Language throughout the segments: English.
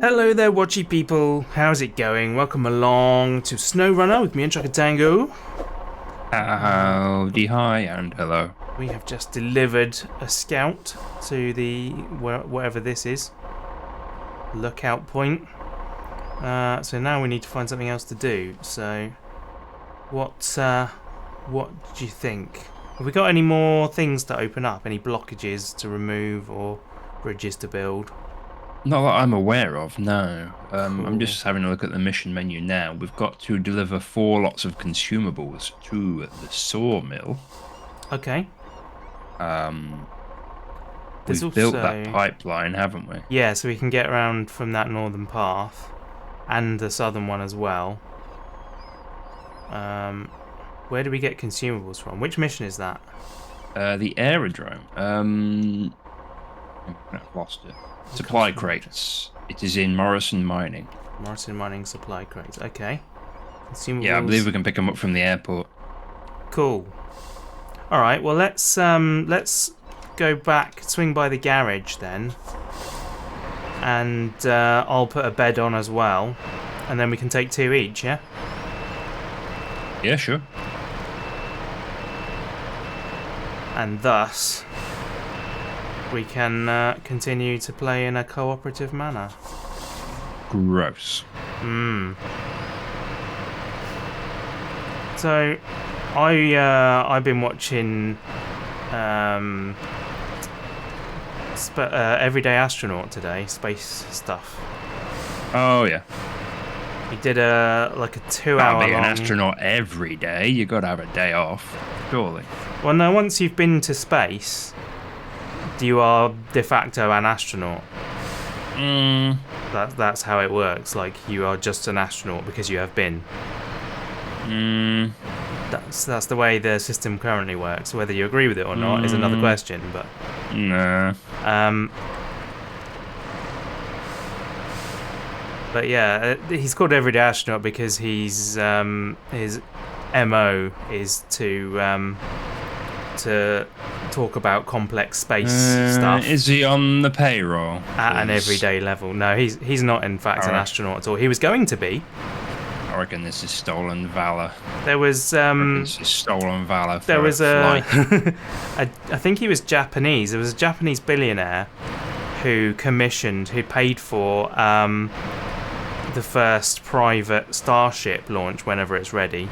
Hello there, watchy people. How's it going? Welcome along to Snowrunner with me and Trucker Tango. Howdy, hi, and hello. We have just delivered a scout to the whatever this is, lookout point. So now we need to find something else to do. So, what do you think? Have we got any more things to open up? Any blockages to remove or bridges to build? Not that I'm aware of, no. Cool. I'm just having a look at the mission menu now. We've got to deliver 4 lots of consumables to the sawmill. Okay. We've built that pipeline, haven't we? Yeah, so we can get around from that northern path and the southern one as well. Where do we get consumables from? Which mission is that? The aerodrome. I've lost it. Supply crates. It is in Morrison Mining. Morrison Mining supply crates. Okay. Consumables. Yeah, I believe we can pick them up from the airport. Cool. All right. Well, let's go back, swing by the garage then, and I'll put a bed on as well, and then we can take 2 each. Yeah. Yeah, sure. And thus, we can continue to play in a cooperative manner. Gross. So, I've been watching Everyday Astronaut today, space stuff. Oh yeah. He did a 2-hour Can't be an long... astronaut every day. You got to have a day off, surely. Well, no. Once you've been to space, you are de facto an astronaut. That's how it works. Like, you are just an astronaut because you have been. That's the way the system currently works. Whether you agree with it or not is another question. But nah. But yeah, he's called Everyday Astronaut because his MO is to talk about complex space stuff. Is he on the payroll? At an everyday level. No, he's not in fact an astronaut at all. He was going to be. I reckon this is stolen valor. There was This is stolen valor. There was I think he was Japanese. There was a Japanese billionaire who paid for the first private Starship launch whenever it's ready,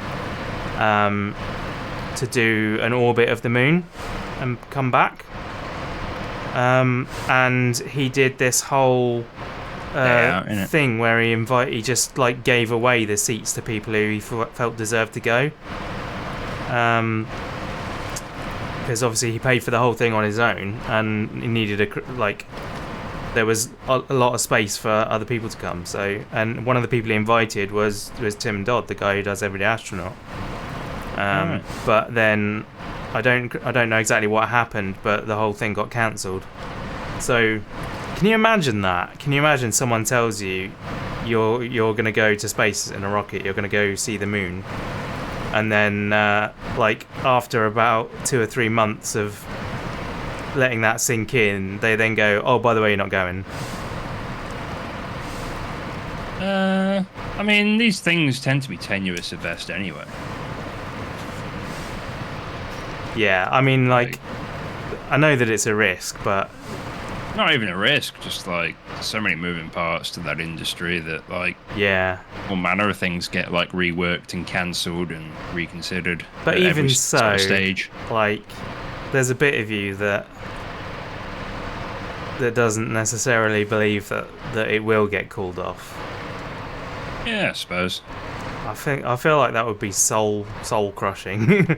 to do an orbit of the moon and come back. And he did this whole thing where he just gave away the seats to people who he felt deserved to go. Because obviously he paid for the whole thing on his own, and he needed there was a lot of space for other people to come. So, and one of the people he invited was Tim Dodd, the guy who does Everyday Astronaut. But then I don't know exactly what happened, but the whole thing got cancelled. So, can you imagine that? Can you imagine someone tells you you're going to go to space in a rocket, you're going to go see the moon, and then after about 2 or 3 months of letting that sink in, they then go, oh, by the way, you're not going. I mean, these things tend to be tenuous at best anyway. Yeah, I mean, I know that it's a risk, but... Not even a risk, just, so many moving parts to that industry that, Yeah. all manner of things get, reworked and cancelled and reconsidered. But even so, stage. There's a bit of you that doesn't necessarily believe that it will get called off. Yeah, I suppose. I feel like that would be soul crushing.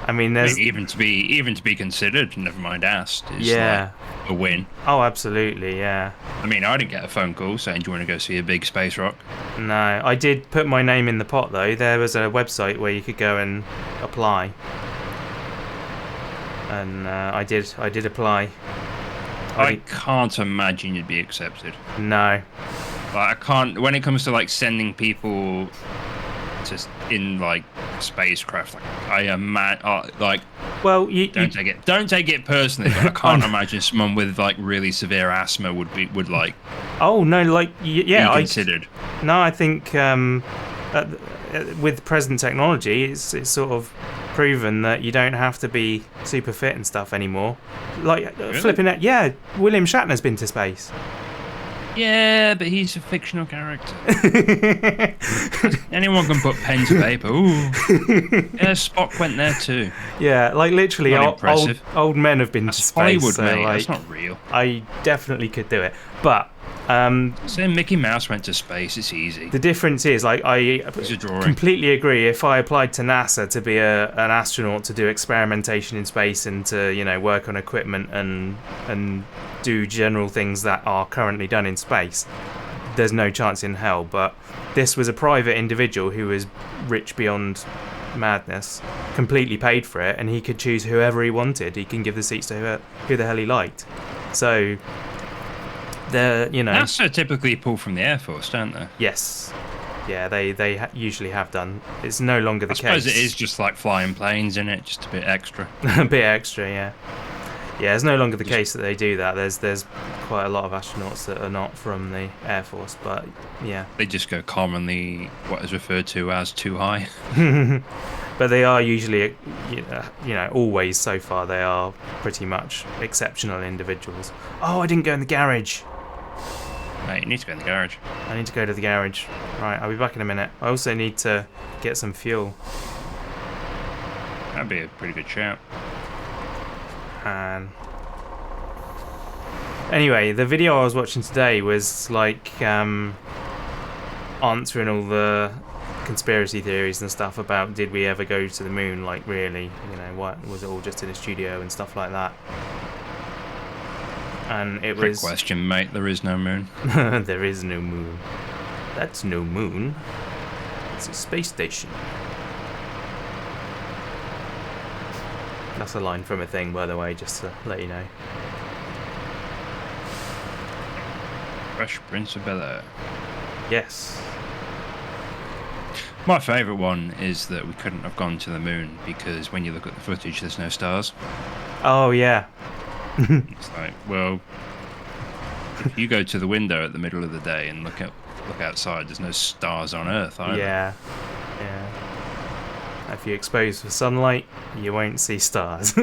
I mean, there's even to be considered, never mind asked, is a win. Oh, absolutely, yeah. I mean, I didn't get a phone call saying, "Do you want to go see a big space rock?" No, I did put my name in the pot though. There was a website where you could go and apply, and I did apply. I can't imagine you'd be accepted. No. I can't. When it comes to sending people to spacecraft. Like, I imagine, like, Well, don't take it personally, but I can't imagine someone with like really severe asthma would like Oh no, like yeah, be considered. I think with present technology, it's sort of proven that you don't have to be super fit and stuff anymore. Like Really? flipping it, yeah. William Shatner's been to space. Yeah, but he's a fictional character. Anyone can put pen to paper. Ooh. Yeah, Spock went there too. Yeah, like literally, old men have been to space. Hollywood, so, mate. like, That's not real. I definitely could do it, but say Mickey Mouse went to space. It's easy. the difference is, like, I completely agree. If I applied to NASA to be an astronaut to do experimentation in space and to work on equipment and do general things that are currently done in space, there's no chance in hell. But this was a private individual who was rich beyond madness, completely paid for it, and he could choose whoever he wanted. He can give the seats to who the hell he liked. So NASA typically pull from the Air Force, don't they? Yes. Yeah, they usually have done. It's no longer the case. I suppose it is just like flying planes, isn't it? Just a bit extra. A bit extra, yeah. Yeah, it's no longer the case that they do that. There's quite a lot of astronauts that are not from the Air Force, but yeah. They just go commonly what is referred to as too high. But they are usually, always so far, they are pretty much exceptional individuals. Oh, I didn't go in the garage. No, you need to go in the garage. I need to go to the garage. Right, I'll be back in a minute. I also need to get some fuel. That'd be a pretty good shout. And anyway, the video I was watching today was like answering all the conspiracy theories and stuff about did we ever go to the moon, like really, what was it all just in a studio and stuff like that. And it Quick was question, mate. There is no moon. There is no moon. That's no moon. It's a space station. That's a line from a thing, by the way, just to let you know. Fresh Prince of Bel-Air. Yes. My favourite one is that we couldn't have gone to the moon because when you look at the footage, there's no stars. Oh, yeah. It's like, well, if you go to the window at the middle of the day and look outside, there's no stars on Earth either. Yeah. If you're exposed for sunlight, you won't see stars.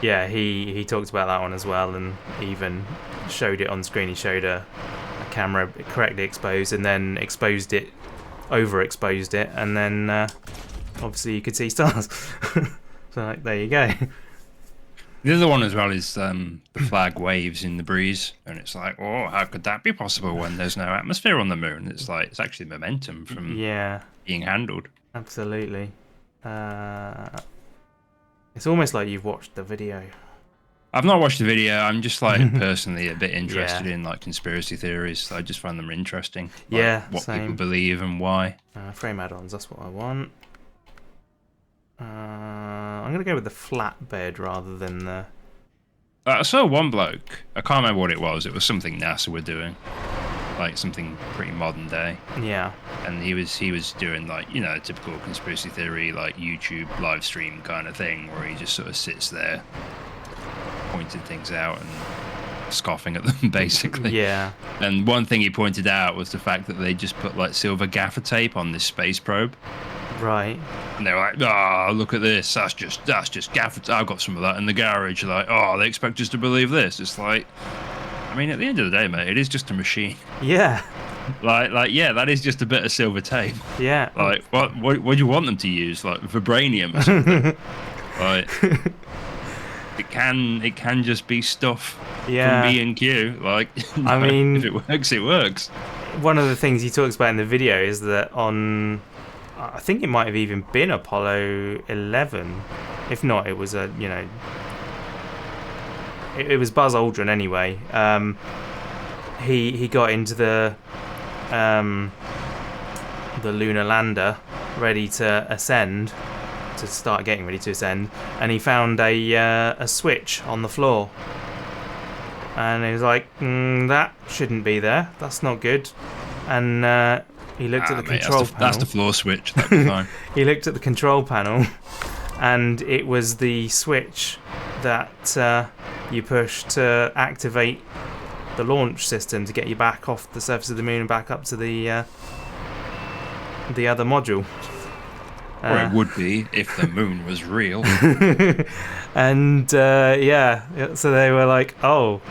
Yeah, he talked about that one as well, and even showed it on screen. He showed a camera correctly exposed, and then overexposed it, and then obviously you could see stars. So like, there you go. The other one as well is the flag waves in the breeze, and it's like, oh, how could that be possible when there's no atmosphere on the moon? It's like it's actually momentum from being handled. Absolutely. It's almost like you've watched the video. I've not watched the video. I'm just like personally a bit interested in like conspiracy theories. So I just find them interesting. Like, what same. people believe and why. Frame add-ons. That's what I want. I'm gonna go with the flatbed rather than the. I saw one bloke. I can't remember what it was. It was something NASA were doing, like something pretty modern day. Yeah. And he was doing like a typical conspiracy theory like YouTube live stream kind of thing where he just sort of sits there, pointing things out and scoffing at them basically. Yeah. And one thing he pointed out was the fact that they just put like silver gaffer tape on this space probe. Right. And they were like, oh, look at this. That's just gaffer. I've got some of that in the garage. Like, oh, they expect us to believe this. It's like, I mean, at the end of the day, mate, it is just a machine. Yeah. Like, yeah, that is just a bit of silver tape. Yeah. Like, what do you want them to use? Like vibranium or something? Like, it can just be stuff from B&Q. Like, I mean, if it works, it works. One of the things he talks about in the video is that on, I think it might have even been Apollo 11. If not, it was it was Buzz Aldrin anyway. He got into the lunar lander ready to ascend, to start getting ready to ascend, and he found a switch on the floor, and he was like, that shouldn't be there, that's not good. and he looked at the mate, control that's panel. the floor switch. That'd be fine. He looked at the control panel, and it was the switch that you push to activate the launch system to get you back off the surface of the moon and back up to the other module. Or it would be if the moon was real. And yeah, so they were like, "Oh,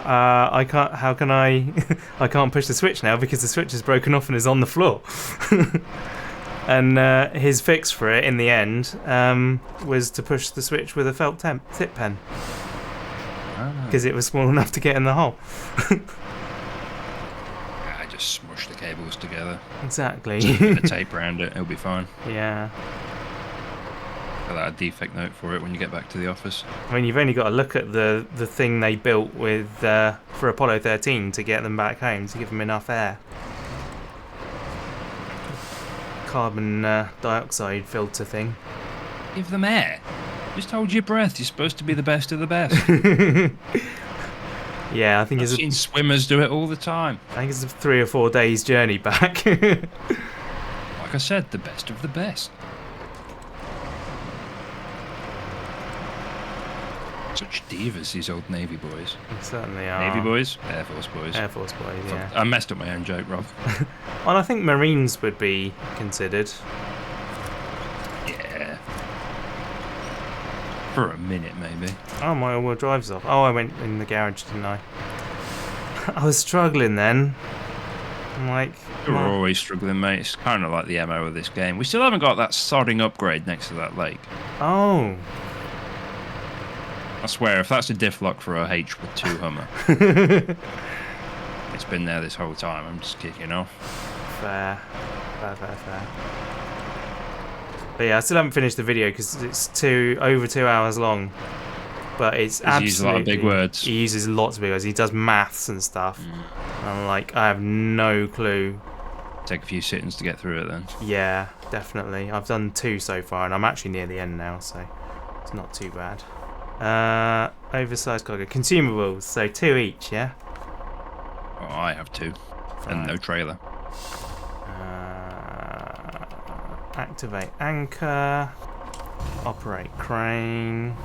I can't. How can I? I can't push the switch now because the switch is broken off and is on the floor." And his fix for it in the end was to push the switch with a felt tip pen because it was small enough to get in the hole. I just smush the cables together. Exactly. Just put a tape around it. It'll be fine. Yeah. Fill out a defect note for it when you get back to the office. I mean, you've only got to look at the thing they built with for Apollo 13 to get them back home, to give them enough air. Carbon dioxide filter thing. Give them air. Just hold your breath. You're supposed to be the best of the best. Yeah, I think I've seen swimmers do it all the time. I think it's a 3 or 4 days journey back. Like I said, the best of the best. Such divas, these old Navy boys. They certainly are. Navy boys? Air Force boys. Air Force boys, yeah. I messed up my own joke, Rob. And I think Marines would be considered. Yeah. For a minute, maybe. Oh, my all-wheel drive's off. Oh, I went in the garage, didn't I? I was struggling then. I'm like... We're always struggling, mate. It's kind of like the MO of this game. We still haven't got that sodding upgrade next to that lake. Oh. I swear, if that's a diff lock for a H2 Hummer, it's been there this whole time. I'm just kicking off. Fair. But yeah, I still haven't finished the video because it's over 2 hours long. But it's absolutely... He uses a lot of big words. He uses lots of big words. He does maths and stuff. I'm like, I have no clue. Take a few sittings to get through it then. Yeah, definitely. I've done 2 so far, and I'm actually near the end now, so it's not too bad. Oversized cargo. Consumables, so 2 each, yeah? Oh, I have 2. Right. And no trailer. Activate anchor. Operate crane.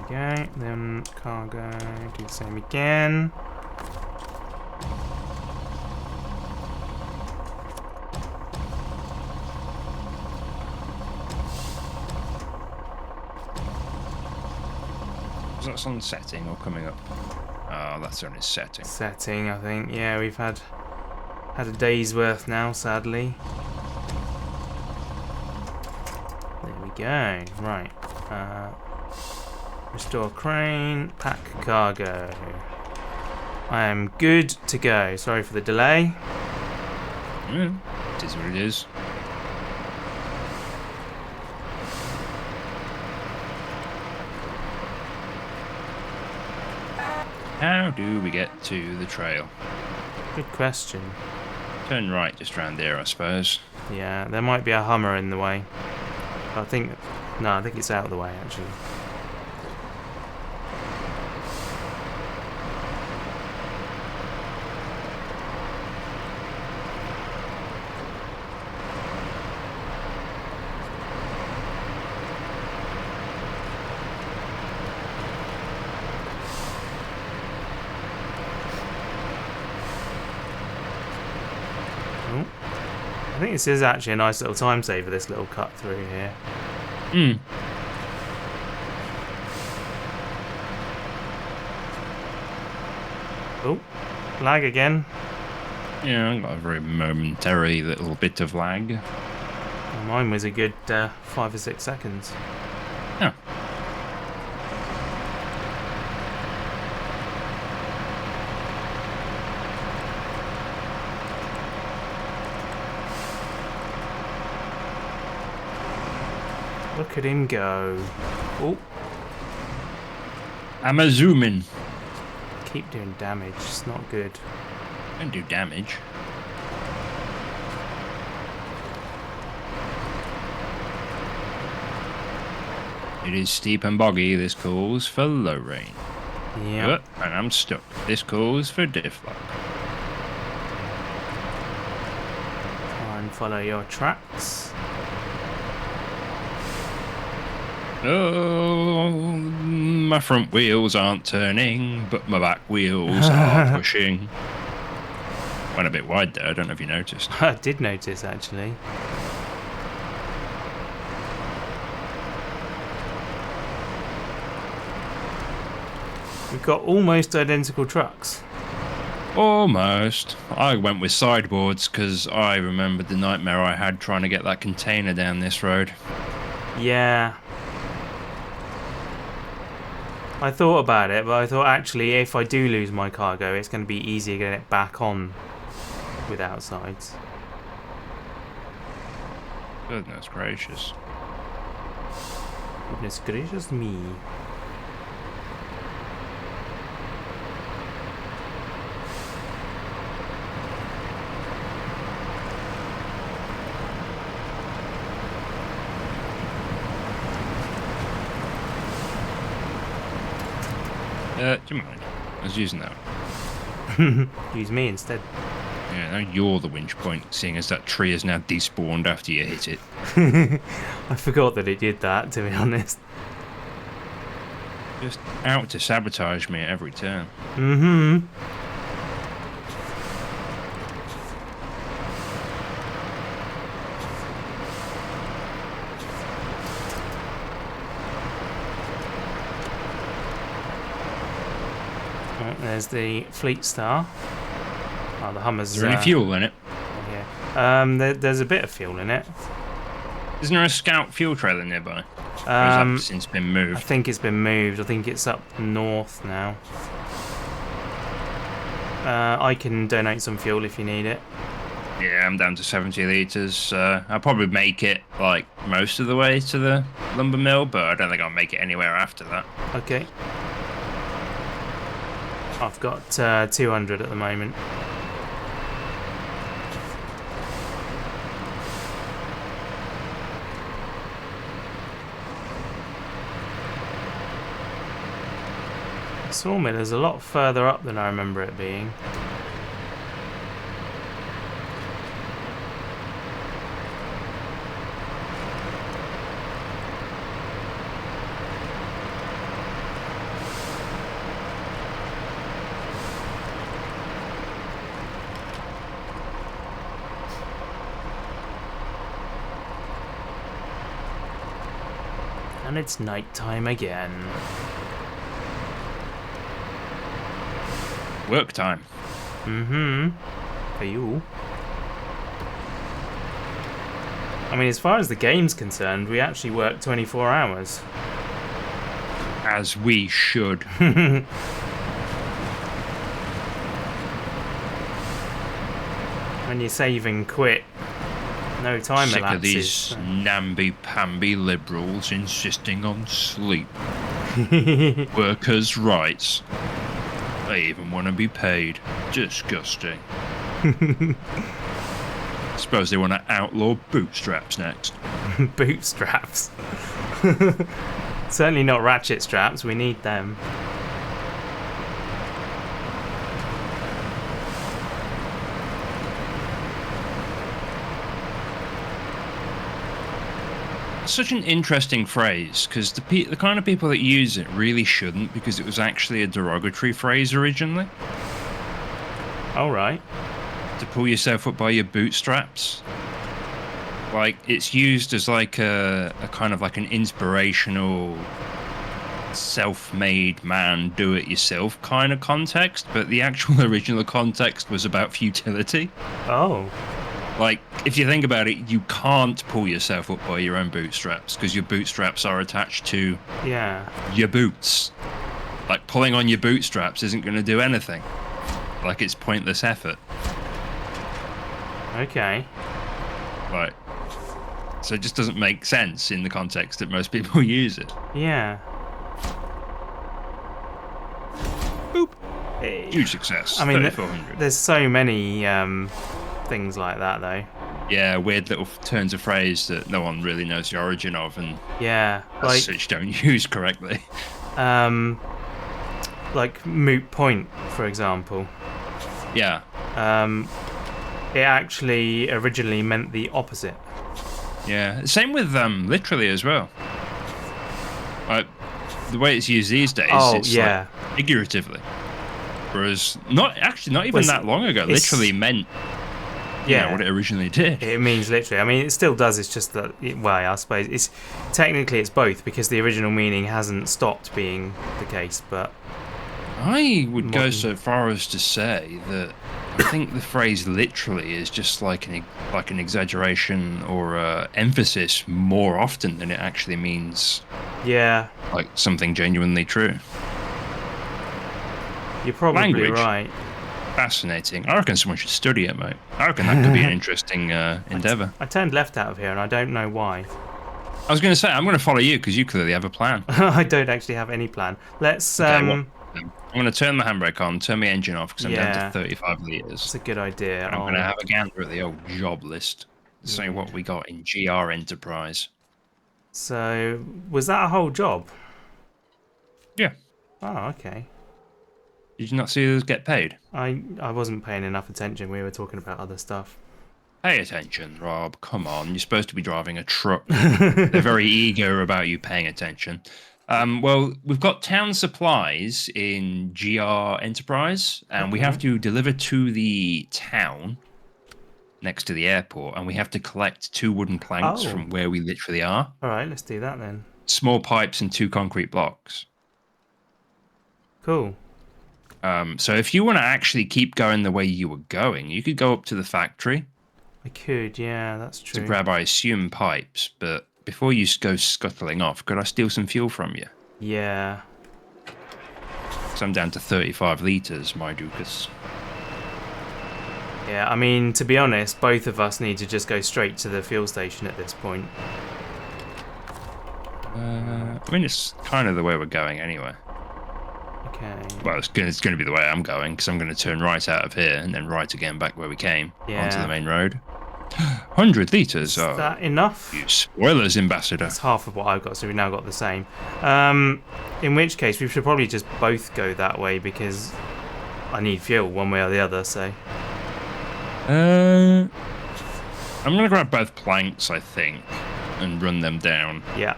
Okay, then cargo, do the same again. Is that on setting or coming up? Oh, that's on its setting. Setting, I think. Yeah, we've had a day's worth now, sadly. There we go. Right. Restore crane, pack cargo. I am good to go. Sorry for the delay. It is what it is. How do we get to the trail? Good question. Turn right just round there, I suppose. Yeah, there might be a Hummer in the way. I think it's out of the way, actually. I think this is actually a nice little time saver, this little cut through here. Oh, lag again. Yeah, I got a very momentary little bit of lag. Well, mine was a good 5 or 6 seconds. Yeah. Look at him go. Oh, I'm a zooming. keep doing damage. It's not good. Don't do damage. It is steep and boggy. This calls for low rain. Yeah. And I'm stuck. This calls for diff lock. Try and follow your tracks. Oh, my front wheels aren't turning, but my back wheels are pushing. Went a bit wide there. I don't know if you noticed. I did notice, actually. We've got almost identical trucks. Almost. I went with sideboards because I remembered the nightmare I had trying to get that container down this road. Yeah. I thought about it, but I thought actually if I do lose my cargo, it's going to be easier getting it back on without sides. Goodness gracious. Goodness gracious me. Do you mind? I was using that one. Use me instead. Yeah, now you're the winch point, seeing as that tree is now despawned after you hit it. I forgot that it did that, to be honest. Just out to sabotage me at every turn. Mm-hmm. There's the Fleet Star. Oh, the Hummer's... Is there any fuel in it? Yeah. There's a bit of fuel in it. Isn't there a scout fuel trailer nearby? Or has that since been moved? I think it's been moved. I think it's up north now. I can donate some fuel if you need it. Yeah, I'm down to 70 litres. I'll probably make it, like, most of the way to the lumber mill, but I don't think I'll make it anywhere after that. Okay. I've got 200 at the moment. The sawmill is a lot further up than I remember it being. And it's night time again. Work time. Mm-hmm. For you. I mean, as far as the game's concerned, we actually work 24 hours. As we should. When you save and quit, no time Sick elapses. of these namby-pamby liberals insisting on sleep. Workers' rights. They even want to be paid. Disgusting. Suppose they want to outlaw bootstraps next. Bootstraps. Certainly not ratchet straps, we need them. Such an interesting phrase, because the kind of people that use it really shouldn't, because it was actually a derogatory phrase originally. Alright. To pull yourself up by your bootstraps. Like, it's used as like a kind of like an inspirational self-made man, do-it-yourself kind of context, but the actual original context was about futility. Oh. Like, if you think about it, you can't pull yourself up by your own bootstraps because your bootstraps are attached to your boots. Like, pulling on your bootstraps isn't going to do anything. Like, it's pointless effort. Okay. Right. So it just doesn't make sense in the context that most people use it. Yeah. Boop. Hey. Huge success. I mean, 3,400. there's so many things like that, though. Yeah, weird little turns of phrase that no one really knows the origin of, and Yeah, as such don't use correctly. like moot point, for example. Yeah. It actually originally meant the opposite. Yeah. Same with literally as well. Like the way it's used these days, it's like figuratively. Whereas not even that long ago, literally meant what it originally did. It means literally. I mean, it still does. It's just that, I suppose it's technically it's both, because the original meaning hasn't stopped being the case. But I would go so far as to say that I think the phrase "literally" is just like an exaggeration or emphasis more often than it actually means. Yeah, like something genuinely true. You're probably Language. right. Fascinating. I reckon someone should study it, mate. I reckon that could be an interesting endeavour. I turned left out of here, and I don't know why. I was going to say, I'm going to follow you because you clearly have a plan. I don't actually have any plan. Let's. I'm going to turn the handbrake on, turn my engine off because I'm down to 35 litres. That's a good idea. And I'm going to have a gander at the old job list. See what we got in GR Enterprise. So, was that a whole job? Yeah. Oh, okay. Did you not see us get paid? I wasn't paying enough attention. We were talking about other stuff. Pay attention, Rob. Come on. You're supposed to be driving a truck. They're very eager about you paying attention. Well, we've got town supplies in GR Enterprise, and we have to deliver to the town next to the airport, and we have to collect 2 wooden planks from where we literally are. All right, let's do that then. Small pipes and 2 concrete blocks. Cool. So if you want to actually keep going the way you were going, you could go up to the factory. I could, yeah, that's true. To grab, I assume, pipes, but before you go scuttling off, could I steal some fuel from you? Yeah. So I'm down to 35 litres, my ducas. Yeah, I mean, to be honest, both of us need to just go straight to the fuel station at this point. I mean, it's kind of the way we're going anyway. Okay. Well, it's going to be the way I'm going, because I'm going to turn right out of here and then right again back where we came, onto the main road. 100 litres. Is that enough? You spoilers, Ambassador. That's half of what I've got, so we've now got the same. In which case, we should probably just both go that way, because I need fuel one way or the other, so... I'm going to grab both planks, I think, and run them down. Yeah.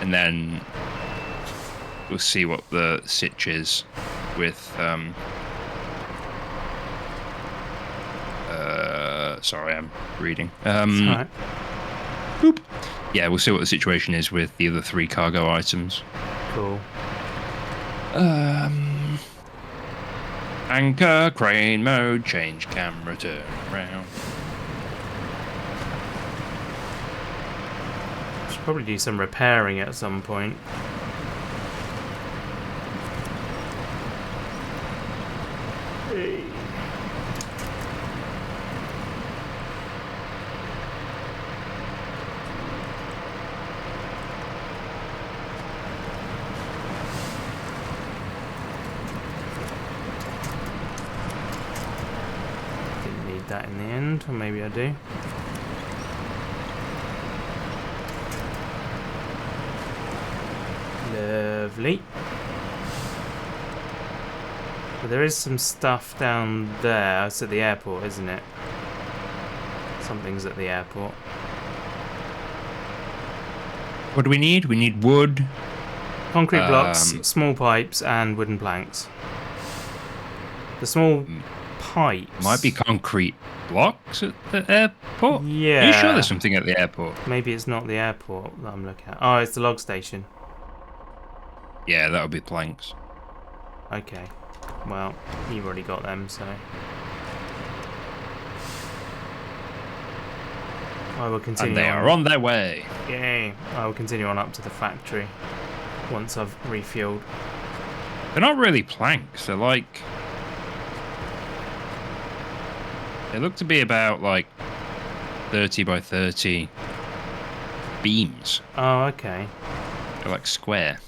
And then we'll see what the sitch is with... sorry, I'm reading. That's all right. Boop. Yeah, we'll see what the situation is with the other 3 cargo items. Cool. Anchor, crane mode, change camera, turn around. Should probably do some repairing at some point. Hey. That in the end, or maybe I do. Lovely. But there is some stuff down there. It's at the airport, isn't it? Something's at the airport. What do we need? We need wood. Concrete blocks, small pipes, and wooden planks. The small pipes might be concrete blocks at the airport. Yeah. Are you sure there's something at the airport? Maybe it's not the airport that I'm looking at. Oh, it's the log station. Yeah, that'll be planks. Okay. Well, you've already got them, so I will continue. And they are on their way. Yay! I will continue on up to the factory once I've refueled. They're not really planks. They're like... They look to be about like 30 by 30 beams. Oh, okay. They're like square.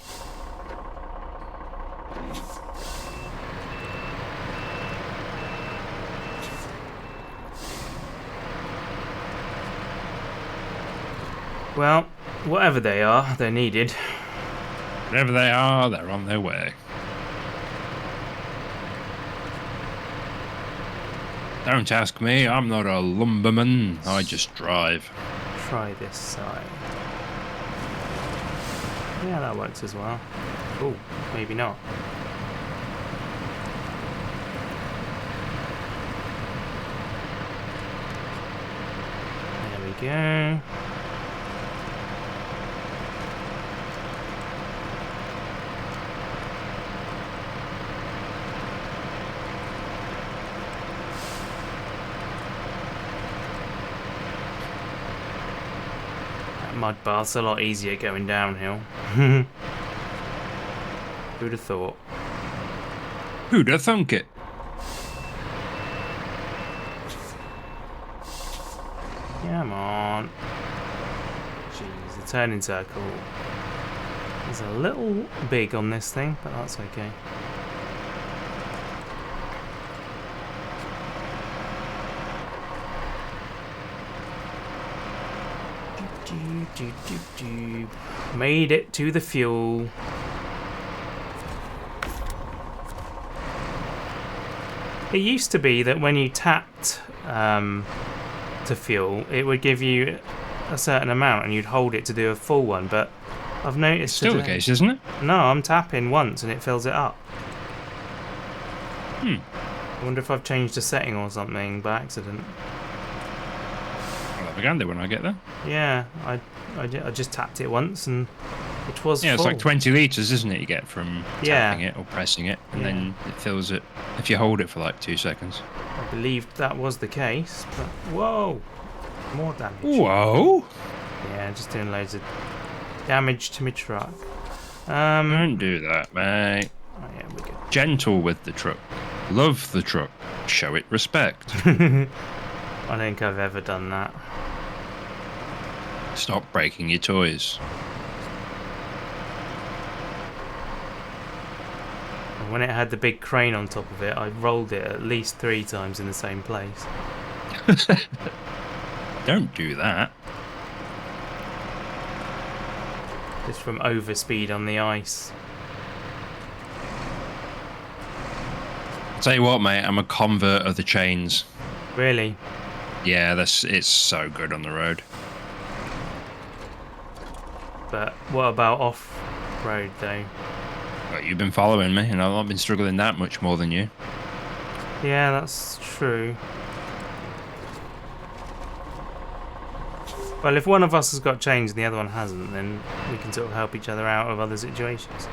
Well, whatever they are, they're needed. Whatever they are, they're on their way. Don't ask me, I'm not a lumberman, I just drive. Try this side. Yeah, that works as well. Oh, maybe not. There we go. Mud bath's a lot easier going downhill. Who'd have thought? Who'd have thunk it? Come on. Jeez, the turning circle is a little big on this thing, but that's okay. Made it to the fuel. It used to be that when you tapped to fuel, it would give you a certain amount and you'd hold it to do a full one, but I've noticed It's still the case, isn't it? No, I'm tapping once and it fills it up. I wonder if I've changed a setting or something by accident. I'll have a gander when I get there. Yeah, I just tapped it once and it was full. It's like 20 litres, isn't it, you get from tapping it or pressing it, and then it fills it if you hold it for like 2 seconds. I believed that was the case, but whoa, more damage. Whoa! Yeah, just doing loads of damage to my truck. Don't do that, mate. Oh yeah, we're good. Gentle with the truck. Love the truck. Show it respect. I don't think I've ever done that. Stop breaking your toys. And when it had the big crane on top of it, I rolled it at least 3 times in the same place. Don't do that. Just from overspeed on the ice. Tell you what, mate, I'm a convert of the chains. Really? Yeah, it's so good on the road. But what about off-road though? Well, you've been following me, and I've not been struggling that much more than you. Yeah, that's true. Well, if one of us has got chains and the other one hasn't, then we can sort of help each other out of other situations.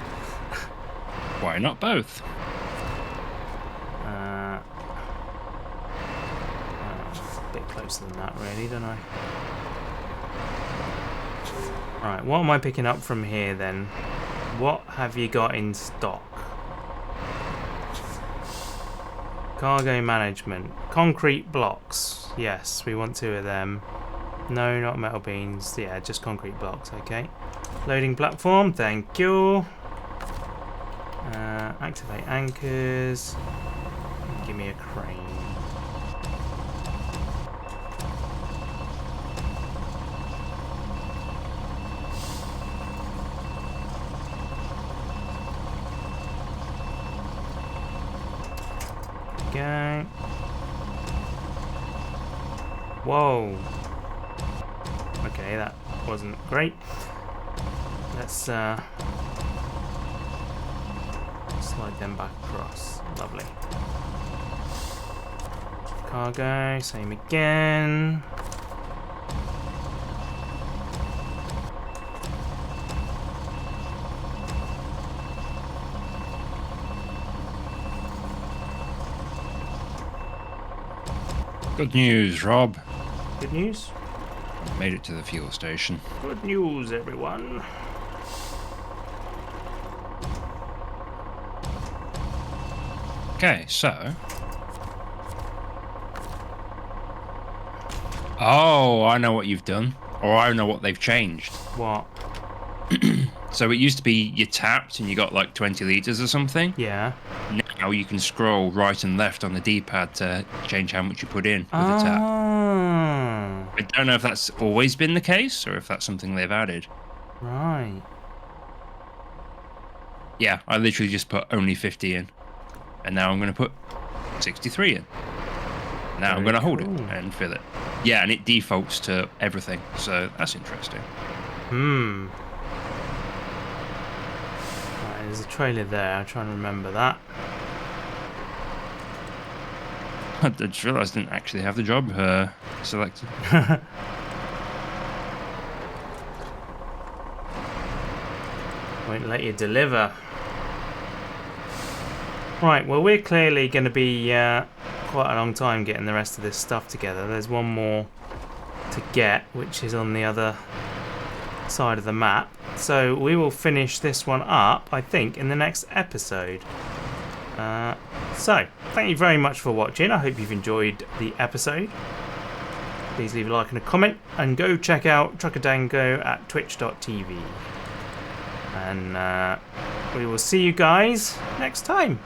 Why not both? A bit closer than that, really, don't I? Right, what am I picking up from here then? What have you got in stock? Cargo management. Concrete blocks. Yes, we want 2 of them. No, not metal beams. Yeah, just concrete blocks, okay. Loading platform, thank you. Activate anchors. Give me a crane. Go. Whoa. Okay, that wasn't great. Let's slide them back across. Lovely. Cargo, same again. Good news, Rob. Good news? Made it to the fuel station. Good news, everyone. Okay, so... Oh, I know what you've done. Or I don't know what they've changed. What? So it used to be you tapped and you got like 20 litres or something. Yeah. Now you can scroll right and left on the D-pad to change how much you put in with a tap. I don't know if that's always been the case or if that's something they've added. Right. Yeah, I literally just put only 50 in. And now I'm going to put 63 in. Now I'm going to hold it and fill it. Yeah, and it defaults to everything. So that's interesting. Right, there's a trailer there. I'm trying to remember that. I just realised I didn't actually have the job selected. Won't let you deliver. Right, well, we're clearly going to be quite a long time getting the rest of this stuff together. There's one more to get, which is on the other side of the map. So we will finish this one up, I think, in the next episode. So, thank you very much for watching. I hope you've enjoyed the episode. Please leave a like and a comment, and go check out Truckadango at twitch.tv. And we will see you guys next time.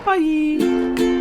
Bye!